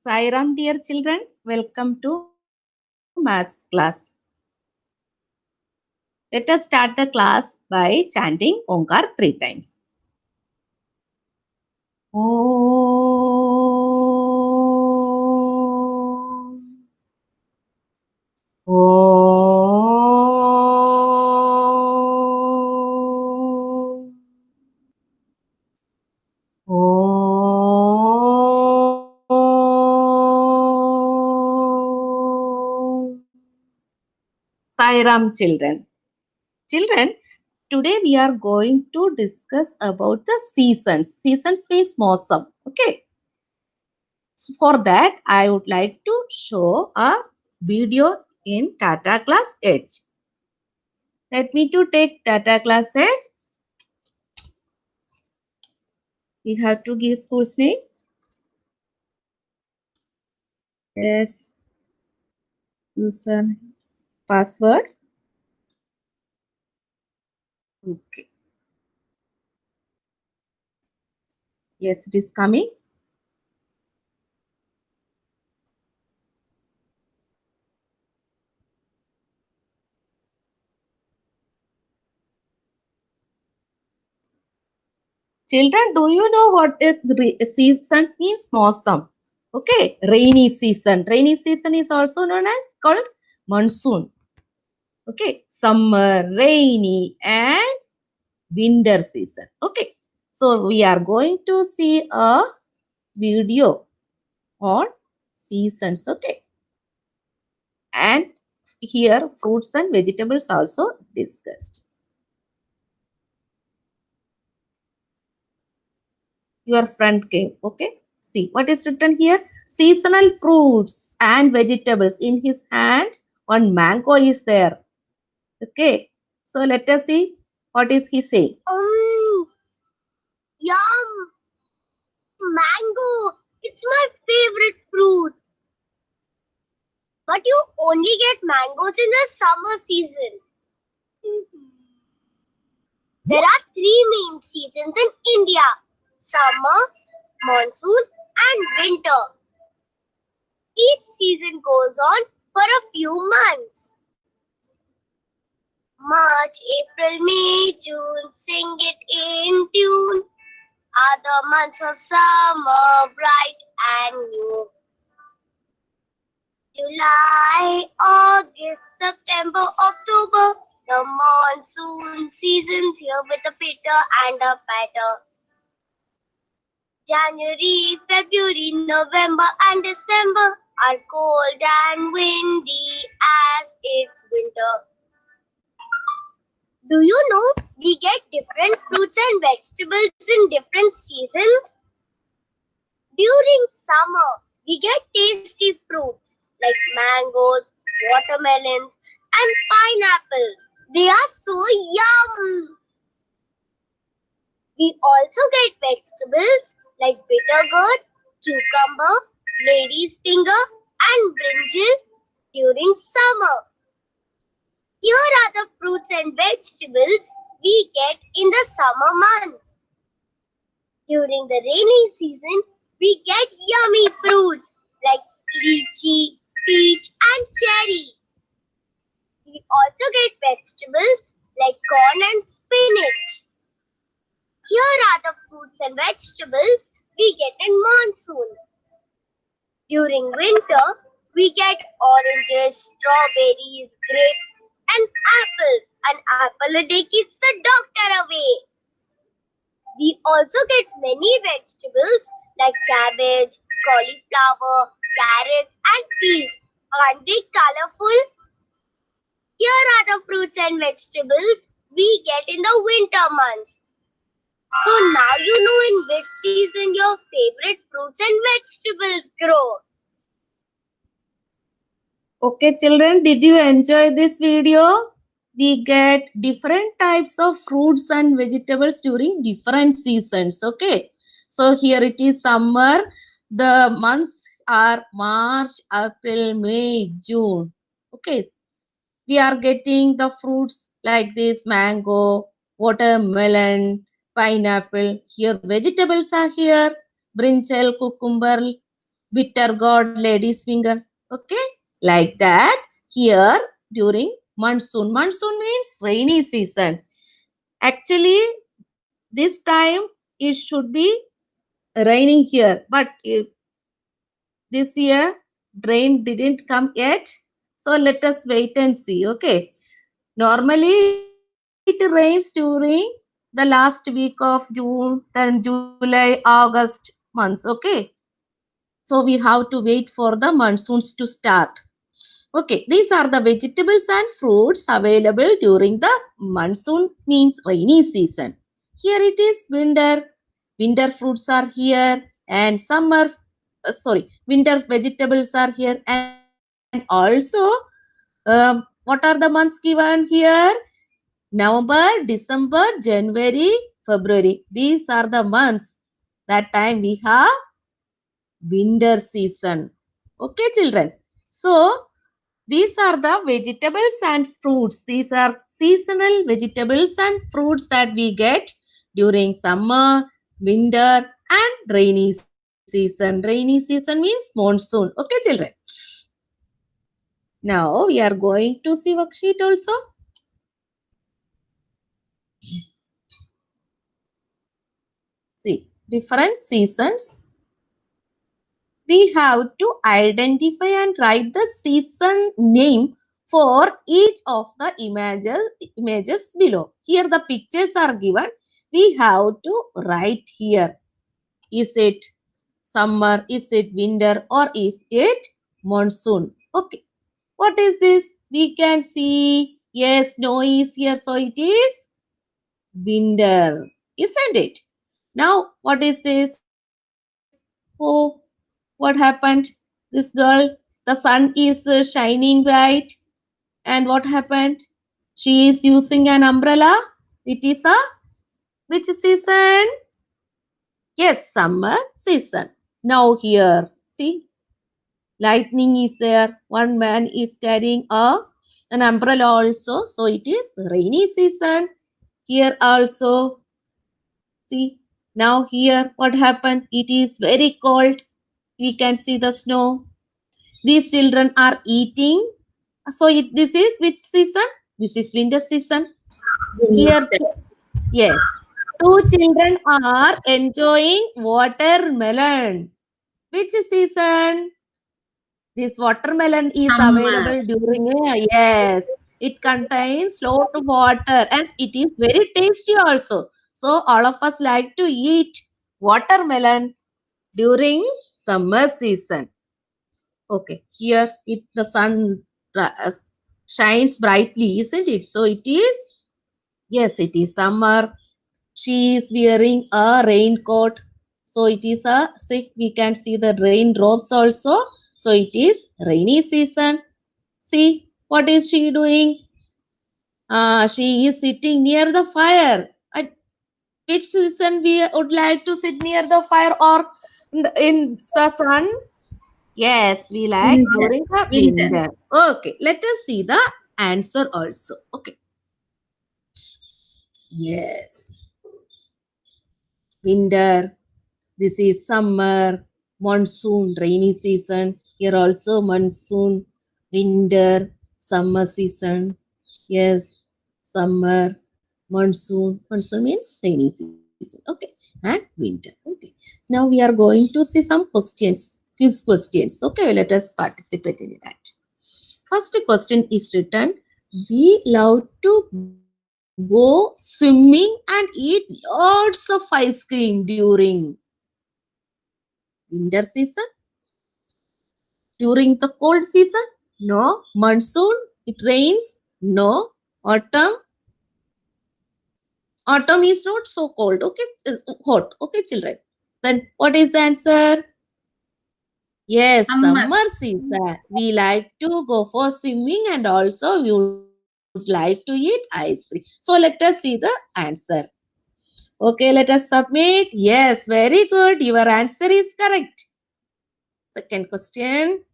Sairam, dear children, welcome to Maths class. Let us start the class by chanting Omkar 3 times. Om. Om. Om. Sairam, children. Children, today we are going to discuss about the seasons. Seasons means mosam. Okay. So for that, I would like to show a video in Tata Class Edge. Let me to take Tata Class Edge. We have to give school's name. Yes. User password. Okay. Yes, it is coming. Children, do you know what is the season means? Mosam. Okay, rainy season. Rainy season is also known as called monsoon. Okay, summer, rainy, and winter season. Okay, so we are going to see a video on seasons. Okay, and here fruits and vegetables also discussed. Your friend came. Okay, see what is written here. Seasonal fruits and vegetables. In his hand, one mango is there. Okay, so let us see what is he saying. Yum! Mango! It's my favorite fruit. But you only get mangoes in the summer season. There are 3 main seasons in India: summer, monsoon, and winter. Each season goes on for a few months. March, April, May, June, sing it in tune, are the months of summer, bright and new. July, August, September, October, the monsoon season's here with a pitter and a patter. January, February, November, and December are cold and windy as it's winter. Do you know we get different fruits and vegetables in different seasons? During summer, we get tasty fruits like mangoes, watermelons, and pineapples. They are so yum! We also get vegetables like bitter gourd, cucumber, lady's finger, and brinjal during summer. Here are the fruits and vegetables we get in the summer months. During the rainy season, we get yummy fruits like lychee, peach, and cherry. We also get vegetables like corn and spinach. Here are the fruits and vegetables we get in monsoon. During winter, we get oranges, strawberries, grapes, and apples. An apple a day keeps the doctor away. We also get many vegetables like cabbage, cauliflower, carrots, and peas. Aren't they colorful? Here are the fruits and vegetables we get in the winter months. So now you know in which season your favorite fruits and vegetables grow. Okay, children, did you enjoy this video? We get different types of fruits and vegetables during different seasons. Okay, so here it is summer. The months are March, April, May, June. Okay, we are getting the fruits like this mango, watermelon, pineapple. Here vegetables are here, brinjal, cucumber, bitter gourd, lady's finger. Okay, like that. Here during monsoon. Monsoon means rainy season. Actually, this time it should be raining here, but this year rain didn't come yet. So let us wait and see. Okay. Normally it rains during the last week of June, then July, August months. Okay. So we have to wait for the monsoons to start. Okay, these are the vegetables and fruits available during the monsoon means rainy season. Here it is winter. Winter fruits are here and summer, winter vegetables are here and also what are the months given here? November, December, January, February. These are the months. That time we have winter season. Okay, children. So, these are the vegetables and fruits. These are seasonal vegetables and fruits that we get during summer, winter, and rainy season. Rainy season means monsoon. Okay, children. Now, we are going to see worksheet also. See, different seasons. We have to identify and write the season name for each of the images below. Here the pictures are given. We have to write here. Is it summer? Is it winter? Or is it monsoon? Okay. What is this? We can see. Yes, snow is here. So it is winter. Isn't it? Now, what is this? Oh, what happened? This girl, the sun is shining bright. And what happened? She is using an umbrella. It is a which season? Yes, summer season. Now here, see, lightning is there. One man is carrying an umbrella also. So it is rainy season. Here also, see, now here what happened? It is very cold. We can see the snow. These children are eating. So this is which season? This is winter season. Here, yes, two children are enjoying watermelon. Which season? This watermelon is available during yes. It contains lot of water and it is very tasty also. So all of us like to eat watermelon during summer season. Okay, here the sun shines brightly, isn't it? So it is, yes, it is summer. She is wearing a raincoat. So it is we can see the raindrops also. So it is rainy season. See, what is she doing? She is sitting near the fire. At which season we would like to sit near the fire or in the sun? Yes, we like during the winter. Okay, let us see the answer also. Okay. Yes. Winter. This is summer, monsoon, rainy season. Here also monsoon, winter, summer season. Yes, summer, monsoon. Monsoon means rainy season. Okay. And winter. Okay. Now we are going to see some questions, quiz questions. Okay, let us participate in that. First question is written. We love to go swimming and eat lots of ice cream during winter season. During the cold season? No. Monsoon? It rains? No. Autumn? Autumn is not so cold. Okay, it's hot. Okay, children. Then what is the answer? Yes, summer season. We like to go for swimming and also we would like to eat ice cream. So let us see the answer. Okay, let us submit. Yes, very good. Your answer is correct. Second question.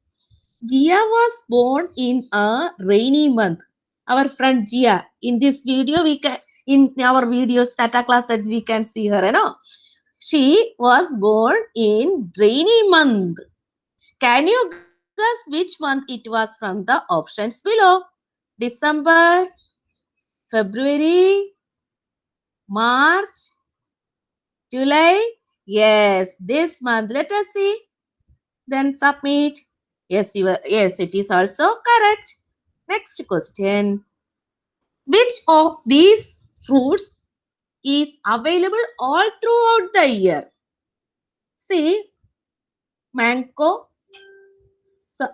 Gia was born in a rainy month. Our friend Gia. In this video, in our videos, Tata class, we can see her. You know, she was born in rainy month. Can you guess which month it was from the options below? December, February, March, July? Yes, this month. Let us see. Then submit. Yes, yes, it is also correct. Next question. Which of these fruits is available all throughout the year? See, mango,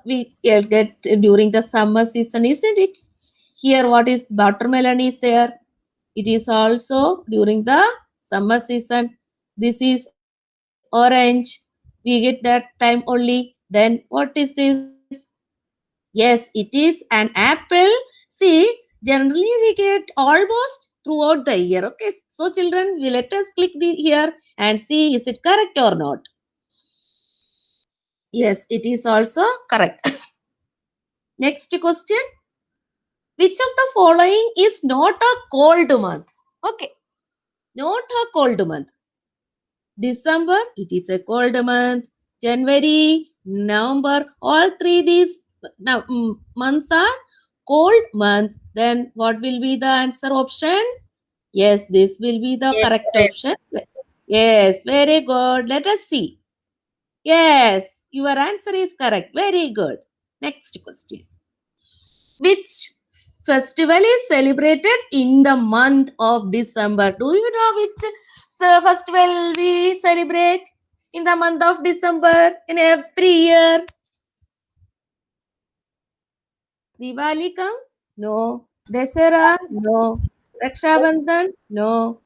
we get during the summer season, isn't it? Here, what is watermelon is there? It is also during the summer season. This is orange. We get that time only. Then what is this? Yes, it is an apple. See, generally we get almost throughout the year. Okay, so children, we let us click the here and see is it correct or not. Yes, it is also correct. Next question. Which of the following is not a cold month? Okay, not a cold month. December, it is a cold month. January, November, all three these months are cold months. Then what will be the answer option? Yes, this will be the correct option. Yes, very good. Let us see. Yes, your answer is correct. Very good. Next question. Which festival is celebrated in the month of December? Do you know which festival we celebrate in the month of December in every year? Diwali comes? No. Dashera? No. Raksha Bandhan? No.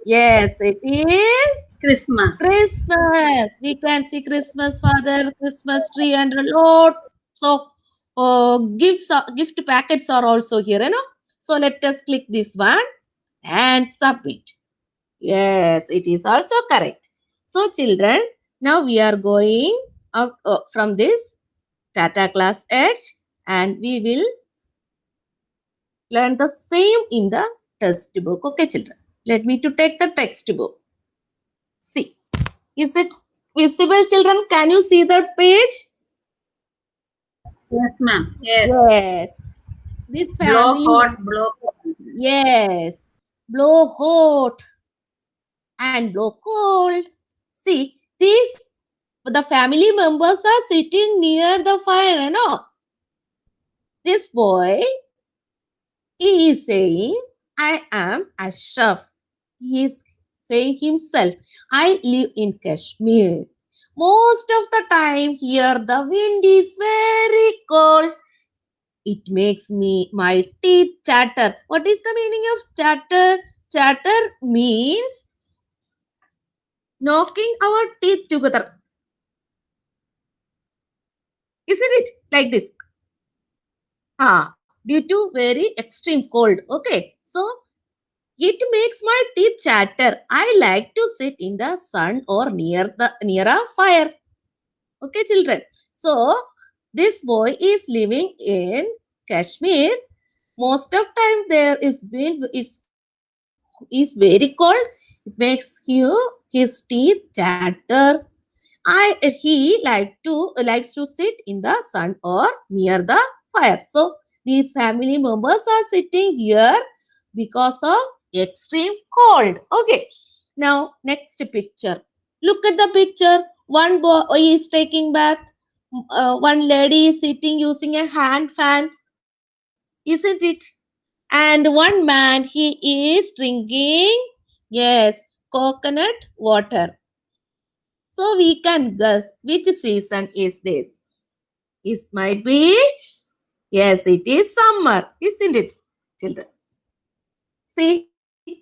Yes, it is Christmas. Christmas. We can see Christmas father, Christmas tree, and lots of gift packets are also here, you know. So let us click this one and submit. Yes, it is also correct. So children, now we are going out from this Tata Class Edge and we will learn the same in the textbook. Okay, children. Let me to take the textbook. See, is it visible, children? Can you see the page? Yes, ma'am. Yes. Yes. This Blow family. hot, blow cold. Yes. Blow hot and blow cold. See, these the family members are sitting near the fire, you know. This boy, he is saying, I am Ashraf. He is saying himself, I live in Kashmir. Most of the time here the wind is very cold. It makes my teeth chatter. What is the meaning of chatter? Chatter means knocking our teeth together. Isn't it like this? Due to very extreme cold. Okay. So it makes my teeth chatter. I like to sit in the sun or near a fire. Okay, children. So this boy is living in Kashmir. Most of time there is wind is very cold. It makes his teeth chatter. He likes to sit in the sun or near the fire. So these family members are sitting here because of extreme cold. Okay. Now next picture. Look at the picture. One boy is taking bath. One lady is sitting using a hand fan. Isn't it? And one man, he is drinking, yes, coconut water. So we can guess which season is this. This might be, yes, it is summer, isn't it, children? See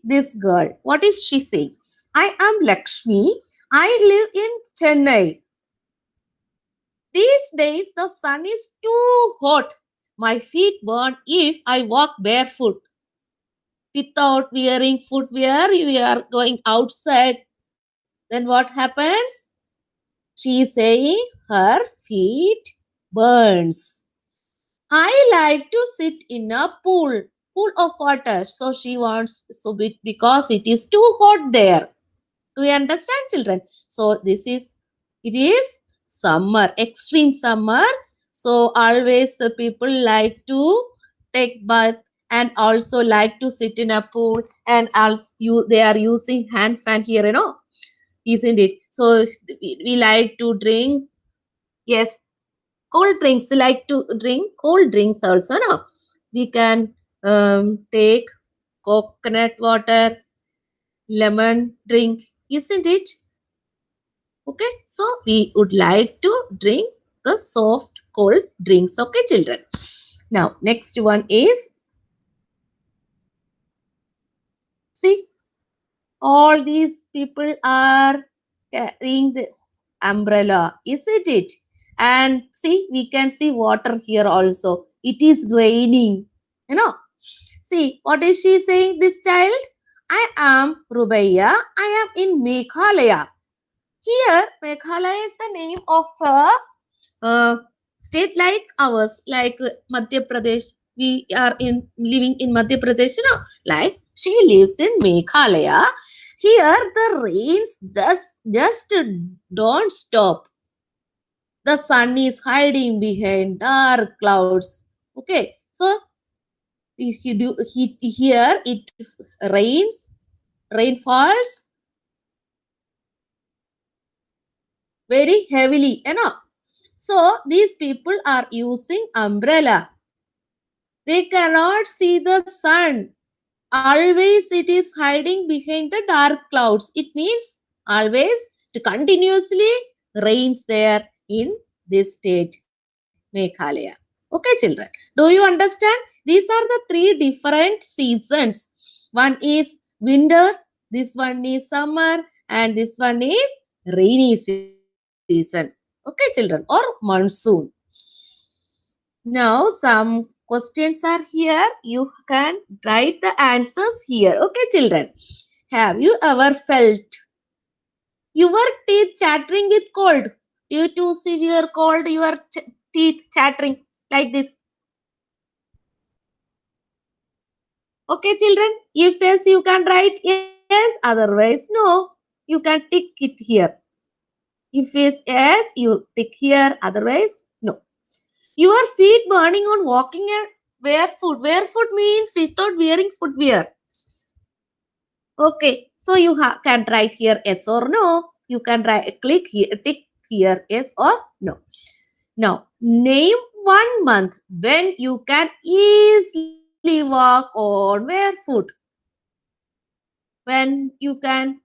this girl. What is she saying? I am Lakshmi. I live in Chennai. These days the sun is too hot. My feet burn if I walk barefoot. Without wearing footwear, we are going outside. Then what happens? She is saying her feet burns. I like to sit in a pool of water. So she wants, because it is too hot there. Do you understand, children? So it is summer, extreme summer. So always the people like to take bath and also like to sit in a pool, and they are using hand fan here, isn't it? So we like to drink, yes, cold drinks, like to drink cold drinks also, no? We can take coconut water, lemon drink, isn't it? Okay, so we would like to drink the soft cold drinks. Okay, children. Now, next one is, see, all these people are carrying the umbrella, isn't it? And see, we can see water here also. It is raining, See, what is she saying, this child? I am Rubaiya. I am in Meghalaya. Here, Meghalaya is the name of a state like ours, like Madhya Pradesh. We are living in Madhya Pradesh, like she lives in Meghalaya. Here, the rains just don't stop. The sun is hiding behind dark clouds. Okay, so here it rain falls very heavily, So these people are using umbrella. They cannot see the sun. Always it is hiding behind the dark clouds. It means always to continuously rains there in this state, Meghalaya. Okay, children. Do you understand? These are the three different seasons. One is winter, this one is summer, and this one is rainy season. Okay, children, or monsoon. Now, some questions are here. You can write the answers here. Okay, children. Have you ever felt your teeth chattering with cold? Due to severe cold, your teeth chattering like this. Okay, children. If yes, you can write yes. Otherwise, no. You can tick it here. If yes, you tick here. Otherwise, no. Your feet burning on walking and barefoot. Barefoot means without wearing footwear. Okay, so you can write here yes or no. You can click here, tick here yes or no. Now, name one month when you can easily walk on barefoot. When you can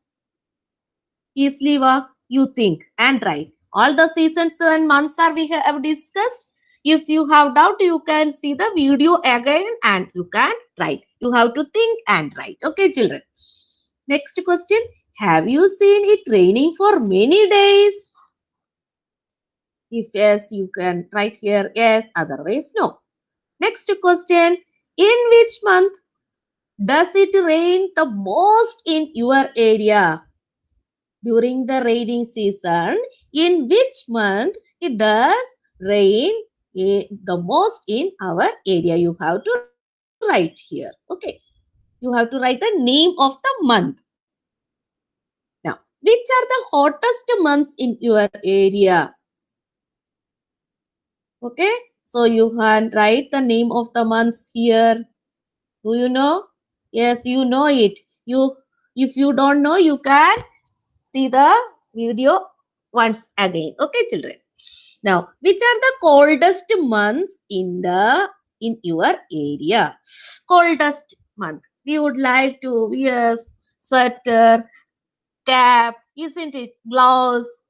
easily walk, you think and write. All the seasons and months are we have discussed. If you have doubt, you can see the video again and you can write. You have to think and write. Okay, children. Next question. Have you seen it raining for many days? If yes, you can write here yes, otherwise no. Next question. In which month does it rain the most in your area? During the rainy season, in which month it does rain the most in our area? You have to write here. Okay. You have to write the name of the month. Now, which are the hottest months in your area? Okay. So you can write the name of the months here. Do you know? Yes, you know it. If you don't know, you can see the video once again. Okay, children. Now, which are the coldest months in your area? Coldest month. We would like to wear sweater, cap, isn't it? Gloves,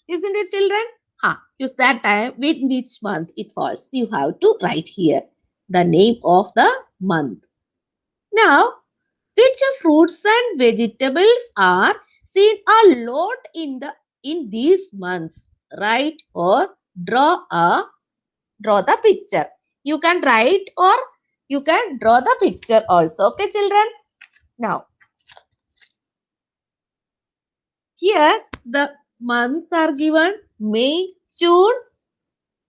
isn't it, children? Use that time with which month it falls. You have to write here the name of the month. Now, which fruits and vegetables are seen a lot in these months? Write or draw the picture. You can write or you can draw the picture also. Okay, children. Now, here the months are given May, June.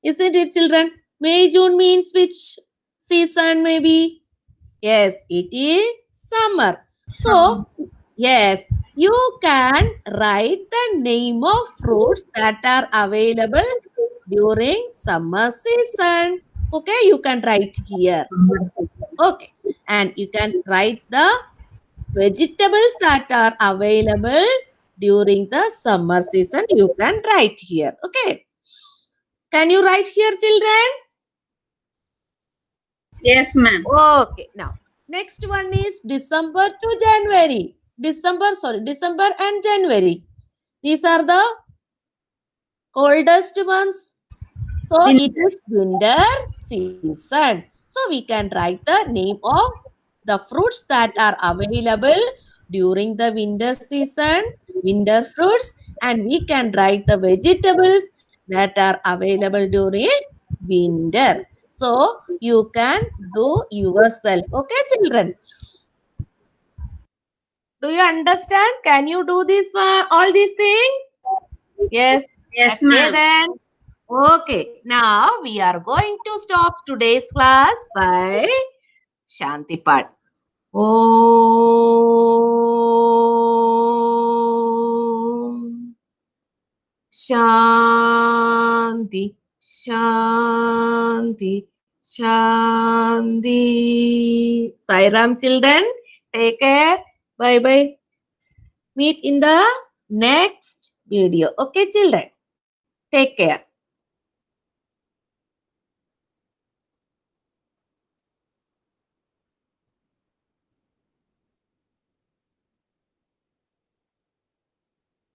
Isn't it, children? May, June means which season maybe? Yes, it is summer. So, yes, You can write the name of fruits that are available during summer season. Okay, you can write here. Okay, and you can write the vegetables that are available during the summer season. You can write here. Okay, can you write here, children? Yes, ma'am. Okay, now next one is December to January. December and January. These are the coldest months. So it is winter season. So we can write the name of the fruits that are available during the winter season, winter fruits, and we can write the vegetables that are available during winter. So you can do yourself. Okay, children. Do you understand? Can you do this one, all these things? Yes. Yes, Okay, ma'am. then. Okay, now we are going to stop today's class by Shanti Pat. Om Shanti, Shanti, Shanti. Sairam, children. Take care. Bye bye. Meet in the next video. Okay, children. Take care.